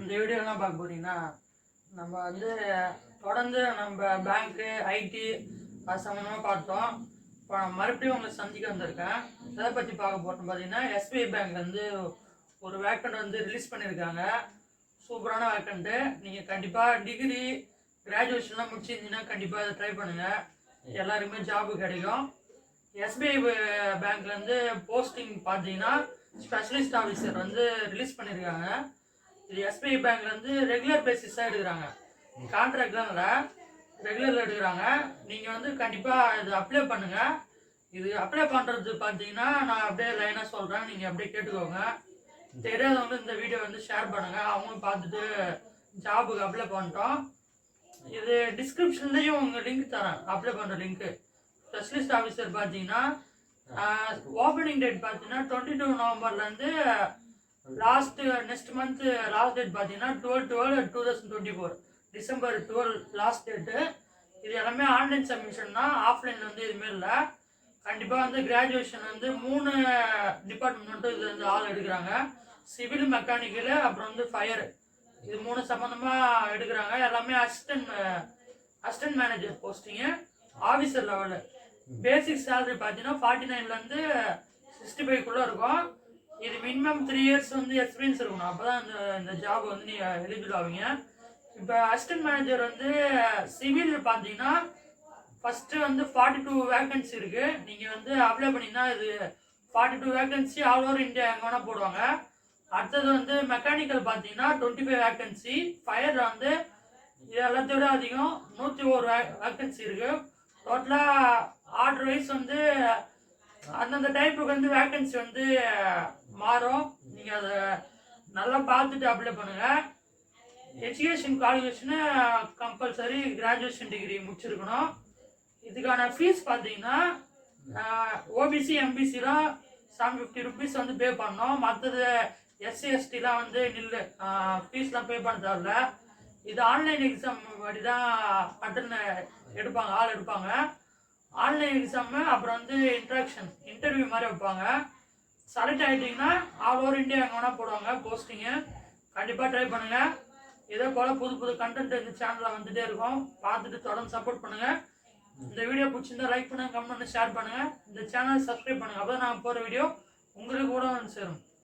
இந்த வீடியோ என்ன பார்க்க போறீங்கன்னா, நம்ம வந்து தொடர்ந்து நம்ம பேங்க்கு ஐடி அது சம்மந்தமாக பார்த்தோம். இப்போ நான் மறுபடியும் உங்களை சந்திக்க வந்திருக்கேன். எதை பற்றி பார்க்க போகிறோம் பார்த்தீங்கன்னா, எஸ்பிஐ பேங்க் வந்து ஒரு வேக்கண்ட் வந்து ரிலீஸ் பண்ணியிருக்காங்க. சூப்பரான வேக்கண்ட்டு. நீங்கள் கண்டிப்பாக டிகிரி கிராஜுவேஷன்லாம் முடிச்சிருந்தீங்கன்னா கண்டிப்பாக அதை ட்ரை பண்ணுங்கள். எல்லாருக்குமே ஜாபு கிடைக்கும். எஸ்பிஐ பேங்க்லேருந்து போஸ்டிங் பார்த்தீங்கன்னா ஸ்பெஷலிஸ்ட் ஆஃபீஸர் வந்து ரிலீஸ் பண்ணியிருக்காங்க. இது எஸ்பிஐ பேங்க்ல வந்து ரெகுலர் பேசிஸாக எடுக்கிறாங்க. கான்ட்ராக்ட்லாம் இல்லை, ரெகுலரில் எடுக்கிறாங்க. நீங்கள் வந்து கண்டிப்பாக இது அப்ளை பண்ணுங்கள். இது அப்ளை பண்ணுறது பார்த்தீங்கன்னா நான் அப்படியே லைனாக சொல்கிறேன், நீங்கள் அப்படியே கேட்டுக்கோங்க. தெரியாதவங்க இந்த வீடியோ வந்து ஷேர் பண்ணுங்கள், அவங்களும் பார்த்துட்டு ஜாபுக்கு அப்ளை பண்ணிட்டோம். இது டிஸ்கிரிப்ஷன்லேயும் உங்கள் லிங்க் தரேன், அப்ளை பண்ணுற லிங்க்கு. ஸ்பெஷலிஸ்ட் ஆஃபீஸர் பார்த்தீங்கன்னா ஓப்பனிங் டேட் பார்த்தீங்கன்னா 22 நவம்பர்லேருந்து last next month last date பார்த்தீங்கன்னா 12/12/2024 டிசம்பர் 12 லாஸ்ட் டேட்டு. இது எல்லாமே ஆன்லைன் சப்மிஷன் தான், ஆஃப்லைனில் வந்து எதுவுமே இல்லை. கண்டிப்பாக வந்து கிராஜுவேஷன் வந்து 3 டிபார்ட்மெண்ட்டும் இது வந்து ஆள் எடுக்கிறாங்க. சிவில், மெக்கானிக்கலு, அப்புறம் வந்து ஃபயர், இது 3 சம்மந்தமாக எடுக்கிறாங்க. எல்லாமே assistant manager posting, officer level. பேசிக் சேலரி பார்த்தீங்கன்னா 49லேருந்து 65 இருக்கும். இது மினிமம் 3 இயர்ஸ் வந்து எக்ஸ்பீரியன்ஸ் இருக்கணும், அப்போ தான் இந்த ஜாப் வந்து நீங்கள் எலிஜிபிள் ஆவீங்க. இப்போ அசிஸ்டன்ட் மேனேஜர் வந்து சிவில் பார்த்தீங்கன்னா ஃபஸ்ட்டு வந்து 42 வேக்கன்சி இருக்குது. நீங்கள் வந்து அப்ளை பண்ணிங்கன்னா இது 42 வேக்கன்சி ஆல் ஓவர் இந்தியா எங்கே வேணால் போடுவாங்க. அடுத்தது வந்து மெக்கானிக்கல் பார்த்தீங்கன்னா 25 வேக்கன்சி. ஃபயரில் வந்து இது எல்லாத்தையோட அதிகம் 101 வேக்கன்சி இருக்குது. டோட்டலாக ஆர்டர் வைஸ் வந்து அந்தந்த டைப்புக்கு வந்து வேக்கன்சி வந்து மாறும். நீங்கள் அதை நல்லா பார்த்துட்டு அப்ளை பண்ணுங்கள். Education qualification compulsory graduation degree முடிச்சிருக்கணும். இதுக்கான ஃபீஸ் பார்த்தீங்கன்னா ஓபிசி எம்பிசிலாம் 750 ருபீஸ் வந்து பே பண்ணோம். மற்றது எஸ்சி எஸ்டிலாம் வந்து ஃபீஸ்லாம் பே பண்ண தேவையில்ல. இது ஆன்லைன் எக்ஸாம் படி தான் எடுப்பாங்க, ஆள் எடுப்பாங்க. ஆன்லைன் எக்ஸாமு, அப்புறம் வந்து இன்டர்வியூ மாதிரி வைப்பாங்க. செலக்ட் ஆகிட்டிங்கன்னா ஆல் ஓவர் இந்தியா எங்கே வேணால் போடுவாங்க போஸ்டிங்கு. கண்டிப்பாக ட்ரை பண்ணுங்கள். இதே போல் புது கண்டென்ட் இந்த சேனலில் வந்துகிட்டே இருக்கும், பார்த்துட்டு தொடர்ந்து சப்போர்ட் பண்ணுங்கள். இந்த வீடியோ பிடிச்சிருந்தா லைக் பண்ணுங்கள், கமெண்ட் பண்ணி ஷேர் பண்ணுங்கள். இந்த சேனலை சப்ஸ்கிரைப் பண்ணுங்கள், அப்போ தான் நான் போகிற வீடியோ உங்களுக்கு கூட வந்து சேரும்.